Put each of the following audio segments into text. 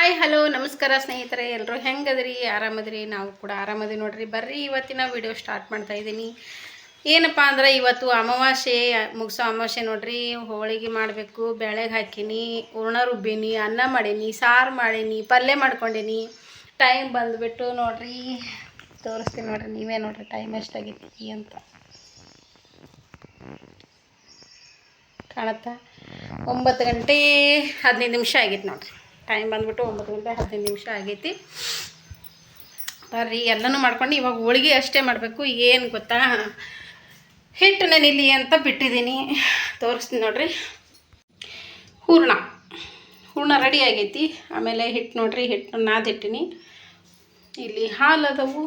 Hi hello ನಮಸ್ಕಾರ ಸ್ನೇಹಿತರೆ, ಎಲ್ಲರೂ ಹೆಂಗದ್ರಿ? ಆರಾಮದ್ರಿ? ನಾವು ಕೂಡ ಆರಾಮದಿ ನೋಡ್ರಿ. ಬರ್ರಿ ಇವತ್ತಿನ ವಿಡಿಯೋ ಸ್ಟಾರ್ಟ್ ಮಾಡ್ತಾ ಇದ್ದೀನಿ. ಏನಪ್ಪ ಅಂದ್ರೆ ಇವತ್ತು ಅಮಾವಾಸ್ಯೆ ಮುಗಿಸೋ ಅಮಾವಾಸ್ಯೆ ನೋಡ್ರಿ. ಹೋಳಿಗೆ ಮಾಡಬೇಕು, ಬೇಳೆಗೆ ಹಾಕೀನಿ, ಹೂರ್ಣ ರುಬ್ಬೀನಿ, ಅನ್ನ ಮಾಡೀನಿ, ಸಾರು ಮಾಡೀನಿ, ಪಲ್ಯ ಮಾಡ್ಕೊಂಡೀನಿ. ಟೈಮ್ ಬಂದುಬಿಟ್ಟು ನೋಡ್ರಿ ತೋರಿಸ್ತೀನಿ ನೋಡ್ರಿ, ನೀವೇ ನೋಡ್ರಿ ಟೈಮ್ ಎಷ್ಟಾಗೈತಿ ಅಂತ ಕಾಣುತ್ತಾ. 9 ಗಂಟೆ 15 ನಿಮಿಷ ಆಗೈತಿ ನೋಡ್ರಿ. ಟೈಮ್ ಬಂದುಬಿಟ್ಟು 9 ಗಂಟೆ 15 ನಿಮಿಷ ಆಗೈತಿ. ಬರ್ರಿ ಎಲ್ಲನೂ ಮಾಡ್ಕೊಂಡು ಇವಾಗ ಹೋಳಿಗೆ ಅಷ್ಟೇ ಮಾಡಬೇಕು. ಏನು ಗೊತ್ತಾ, ಹಿಟ್ಟು ನೆನಿಲಿ ಅಂತ ಬಿಟ್ಟಿದ್ದೀನಿ, ತೋರಿಸ್ತೀನಿ ನೋಡ್ರಿ. ಹೂರ್ಣ ರೆಡಿ ಆಗೈತಿ. ಆಮೇಲೆ ಹಿಟ್ಟು ನೋಡ್ರಿ, ಹಿಟ್ಟು ನಾದಿಟ್ಟಿನಿ. ಇಲ್ಲಿ ಹಾಲು ಅದವು.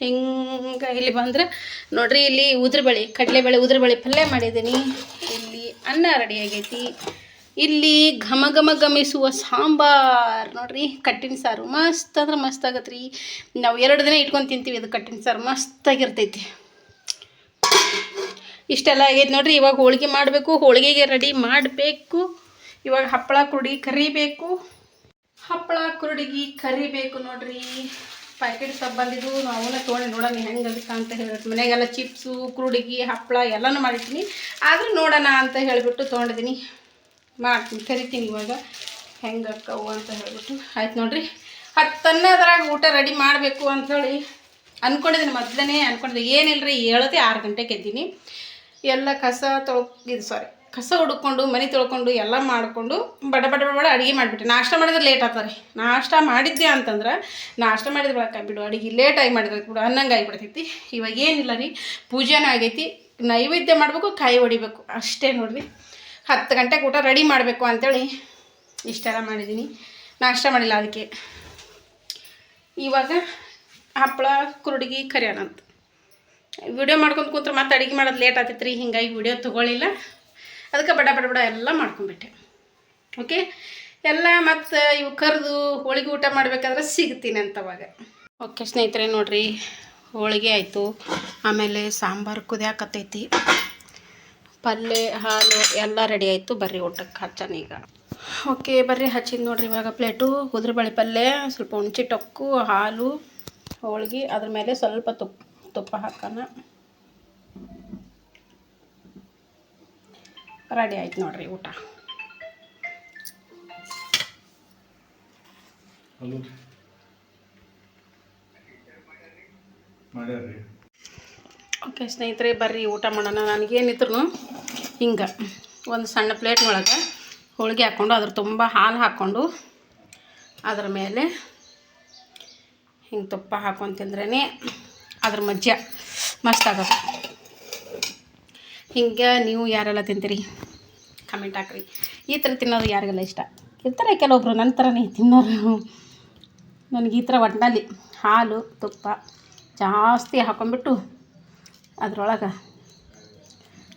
ಹಿಂಗೆ ಇಲ್ಲಿ ಬಂದರೆ ನೋಡ್ರಿ, ಇಲ್ಲಿ ಉದ್ರಬೇಳೆ, ಕಡಲೆಬೇಳೆ ಉದ್ರಬೇಳೆ ಪಲ್ಯ ಮಾಡಿದ್ದೀನಿ. ಇಲ್ಲಿ ಅನ್ನ ರೆಡಿ ಆಗೈತಿ. ಇಲ್ಲಿ ಘಮ ಘಮ ಘಮಿಸುವ ಸಾಂಬಾರು ನೋಡ್ರಿ, ಕಟ್ಟಿನ ಸಾರು ಮಸ್ತ್ ಅಂದ್ರೆ ಮಸ್ತ್ ಆಗತ್ತೆ ರೀ. ನಾವು 2 ದಿನ ಇಟ್ಕೊಂಡು ತಿಂತೀವಿ. ಅದು ಕಟ್ಟಿನ ಸಾರು ಮಸ್ತಾಗಿರ್ತೈತಿ. ಇಷ್ಟೆಲ್ಲ ಆಗೈತೆ ನೋಡ್ರಿ. ಇವಾಗ ಹೋಳಿಗೆ ಮಾಡಬೇಕು, ಹೋಳಿಗೆಗೆ ರೆಡಿ ಮಾಡಬೇಕು. ಇವಾಗ ಹಪ್ಪಳ ಕರಿಬೇಕು ನೋಡ್ರಿ. ಪ್ಯಾಕೆಟ್ ಸಬ್ ಬಂದಿದ್ದು ಅವನ್ನ ತೊಗೊಂಡು ನೋಡೋಣ ಹೆಂಗದಕ್ಕೆ ಅಂತ ಹೇಳ್ಬಿಟ್ಟು. ಮನೆಗೆಲ್ಲ ಚಿಪ್ಸು, ಕುರುಡಿಗೆ, ಹಪ್ಪಳ ಎಲ್ಲನೂ ಮಾಡಿರ್ತೀನಿ. ಆದರೂ ನೋಡೋಣ ಅಂತ ಹೇಳಿಬಿಟ್ಟು ತೊಗೊಂಡಿದ್ದೀನಿ. ಮಾಡ್ತೀನಿ, ಕರಿತೀನಿ ಇವಾಗ ಹೆಂಗೆ ಅಕ್ಕವು ಅಂತ ಹೇಳ್ಬಿಟ್ಟು. ಆಯ್ತು ನೋಡ್ರಿ, 10 ಊಟ ರೆಡಿ ಮಾಡಬೇಕು ಅಂಥೇಳಿ ಅಂದ್ಕೊಂಡಿದ್ದೀನಿ. ಮೊದಲೇ ಅಂದ್ಕೊಂಡಿದ್ದೆ. ಏನಿಲ್ಲರಿ, 6 ಗಂಟೆಗೆ ಎದ್ದೀನಿ. ಎಲ್ಲ ಕಸ ಹುಡುಕೊಂಡು, ಮನೆ ತೊಳ್ಕೊಂಡು ಎಲ್ಲ ಮಾಡಿಕೊಂಡು ಬಡ ಅಡುಗೆ ಮಾಡಿಬಿಟ್ಟೆ. ನಾಷ್ಟ ಮಾಡಿದ್ರೆ ಲೇಟ್ ಆಗ್ತಾರೆ. ನಾಷ್ಟ ಮಾಡಿದ್ದೆ ಅಂತಂದ್ರೆ ನಾಷ್ಟ ಮಾಡಿದ್ರೆ ಬಳಕ ಬಿಡು, ಅಡುಗೆ ಲೇಟಾಗಿ ಮಾಡಿದ್ರೆ ಬಿಡು ಅನ್ನಂಗೆ ಆಗಿಬಿಡ್ತೈತಿ. ಇವಾಗ ಏನಿಲ್ಲ ರೀ, ಪೂಜೆನೂ ಆಗೈತಿ, ನೈವೇದ್ಯ ಮಾಡಬೇಕು, ಕಾಯಿ ಹೊಡಿಬೇಕು ಅಷ್ಟೇ ನೋಡಿರಿ. 10 ಗಂಟೆಗೆ ಊಟ ರೆಡಿ ಮಾಡಬೇಕು ಅಂಥೇಳಿ ಇಷ್ಟೆಲ್ಲ ಮಾಡಿದ್ದೀನಿ. ನಾಷ್ಟ ಮಾಡಿಲ್ಲ ಅದಕ್ಕೆ. ಇವಾಗ ಹಪ್ಪಳ ಕುರುಡಿಗೆ ಕರಿಯೋಣ ಅಂತ ವಿಡಿಯೋ ಮಾಡ್ಕೊಂಡು ಕೂತ್ರೆ ಮತ್ತೆ ಅಡುಗೆ ಮಾಡೋದು ಲೇಟ್ ಆಗ್ತೈತೆ ರೀ. ಹಿಂಗಾಗಿ ವಿಡಿಯೋ ತೊಗೊಳ್ಳಿಲ್ಲ. ಅದಕ್ಕೆ ಬಡ ಎಲ್ಲ ಮಾಡ್ಕೊಂಬಿಟ್ಟೆ. ಓಕೆ, ಎಲ್ಲ ಮತ್ತು ಇವು ಕರೆದು ಹೋಳಿಗೆ ಊಟ ಮಾಡಬೇಕಾದ್ರೆ ಸಿಗ್ತೀನಿ ಅಂತವಾಗ. ಓಕೆ ಸ್ನೇಹಿತರೆ ನೋಡಿರಿ, ಹೋಳಿಗೆ ಆಯಿತು. ಆಮೇಲೆ ಸಾಂಬಾರು ಕುದಿಯಾಕತ್ತೈತಿ, ಪಲ್ಯ, ಹಾಲು ಎಲ್ಲ ರೆಡಿ ಆಯಿತು. ಬರ್ರಿ ಊಟಕ್ಕೆ ಹಚ್ಚೋಣ ಈಗ. ಓಕೆ ಬರ್ರಿ ಹಚ್ಚಿದ್ದು ನೋಡ್ರಿ. ಇವಾಗ ಪ್ಲೇಟು ಉದ್ರಬೇಳೆ ಪಲ್ಯ, ಸ್ವಲ್ಪ ಹುಣ್ಚಿ ಟೊಕ್ಕು, ಹಾಲು, ಹೋಳಿಗೆ, ಅದ್ರ ಮೇಲೆ ಸ್ವಲ್ಪ ತುಪ್ಪ ಹಾಕೋಣ. ರೆಡಿ ಆಯ್ತು ನೋಡ್ರಿ ಊಟ. ಓಕೆ ಸ್ನೇಹಿತರೆ ಬರ್ರಿ ಊಟ ಮಾಡೋಣ. ನನಗೇನಿದ್ರು ಹಿಂಗೆ ಒಂದು ಸಣ್ಣ ಪ್ಲೇಟ್ನೊಳಗೆ ಹೋಳಿಗೆ ಹಾಕ್ಕೊಂಡು ಅದ್ರ ತುಂಬ ಹಾಲು ಹಾಕ್ಕೊಂಡು ಅದ್ರ ಮೇಲೆ ಹಿಂಗೆ ತುಪ್ಪ ಹಾಕ್ಕೊಂಡು ತಿಂದ್ರೇ ಅದ್ರ ಮಜ್ಜೆ ಮಸ್ತ್ ಆಗೋದು. ಹಿಂಗೆ ನೀವು ಯಾರೆಲ್ಲ ತಿಂತೀರಿ ಕಮೆಂಟ್ ಹಾಕ್ರಿ. ಈ ಥರ ತಿನ್ನೋದು ಯಾರಿಗೆಲ್ಲ ಇಷ್ಟ ಇರ್ತಾರೆ, ಕೆಲವೊಬ್ರು ನನ್ನ ಥರನೇ ತಿನ್ನೋರು. ನನಗೆ ಈ ಥರ ಒಟ್ಟಿನಲ್ಲಿ ಹಾಲು ತುಪ್ಪ ಜಾಸ್ತಿ ಹಾಕ್ಕೊಂಡ್ಬಿಟ್ಟು ಅದ್ರೊಳಗೆ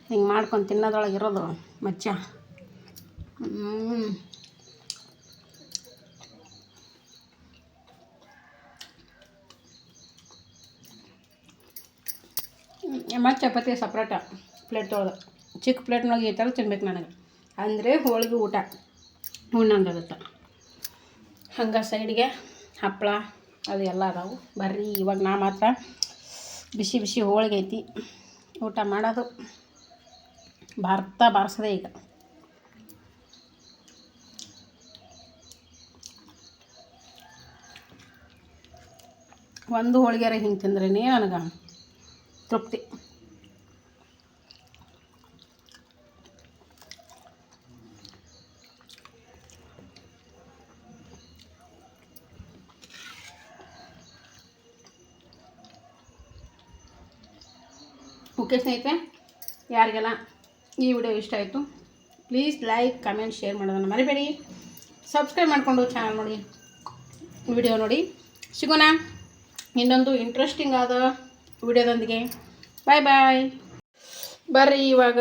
ಹಿಂಗೆ ಮಾಡ್ಕೊಂಡು ತಿನ್ನೋದ್ರೊಳಗೆ ಇರೋದು ಮಜ್ಜ. ಮತ್ತು ಚಪಾತಿ ಸಪ್ರೇಟ ಪ್ಲೇಟ್ ತೊಳೆದು ಚಿಕ್ಕ ಪ್ಲೇಟ್ನೊಳಗೆ ಈ ಥರ ತಿನ್ಬೇಕು ನನಗೆ. ಅಂದರೆ ಹೋಳಿಗೆ ಊಟ ಉಣ್ಣಂಗಾಗುತ್ತೆ. ಹಂಗೆ ಸೈಡ್ಗೆ ಹಪ್ಪಳ ಅದು ಎಲ್ಲ ಅದಾವು. ಬರ್ರಿ ಇವಾಗ ನಾ ಮಾತ್ರ ಬಿಸಿ ಹೋಳಿಗೆ ಐತಿ, ಊಟ ಮಾಡೋದು ಬಾರಿಸೋದೆ ಈಗ. ಒಂದು ಹೋಳಿಗೆರ ಹಿಂಗೆ ತಿಂದ್ರೇ ನನಗೆ ತೃಪ್ತಿ. ಓಕೆ ಸ್ನೇಹಿತರೆ, ಯಾರಿಗೆಲ್ಲ ಈ ವಿಡಿಯೋ ಇಷ್ಟ ಆಯಿತು ಪ್ಲೀಸ್ ಲೈಕ್ ಕಮೆಂಟ್ ಶೇರ್ ಮಾಡೋದನ್ನು ಮರಿಬೇಡಿ. ಸಬ್ಸ್ಕ್ರೈಬ್ ಮಾಡಿಕೊಂಡು ಚಾನಲ್ ನೋಡಿ, ವಿಡಿಯೋ ನೋಡಿ. ಸಿಗೋಣ ಇನ್ನೊಂದು ಇಂಟ್ರೆಸ್ಟಿಂಗ್ ಆದ ವಿಡಿಯೋದೊಂದಿಗೆ. ಬಾಯ್. ಬರ್ರಿ ಇವಾಗ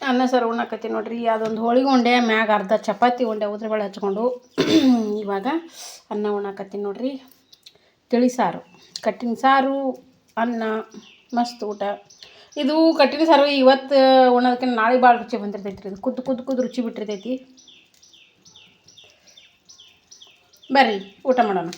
ಅನ್ನ ಸಾರು ಉಣ್ಣಾಕತ್ತೀನಿ ನೋಡ್ರಿ. ಅದೊಂದು ಹೋಳಿಗೆ ಉಂಡೆ, ಮ್ಯಾಗ ಅರ್ಧ ಚಪಾತಿ ಉಂಡೆ ಉದ್ರಬೇಳೆ ಹಚ್ಕೊಂಡು ಇವಾಗ ಅನ್ನ ಉಣ್ಣಾಕತ್ತೀನಿ ನೋಡ್ರಿ. ತಿಳಿ ಸಾರು, ಕಟ್ಟಿನ ಸಾರು, ಅನ್ನ, ಮಸ್ತ್ ಊಟ. ಇದು ಕಟ್ಟಿನ ಸಾರು ಇವತ್ತು ಉಣ್ಣೋದಕ್ಕೆ ನಾಳೆ ಭಾಳ ರುಚಿ ಬಂದಿರ್ತೈತಿ ರೀ. ಇದು ಕುದ್ದು ರುಚಿ ಬಿಟ್ಟಿರ್ತೈತಿ. ಬರ್ರಿ ಊಟ ಮಾಡೋಣ.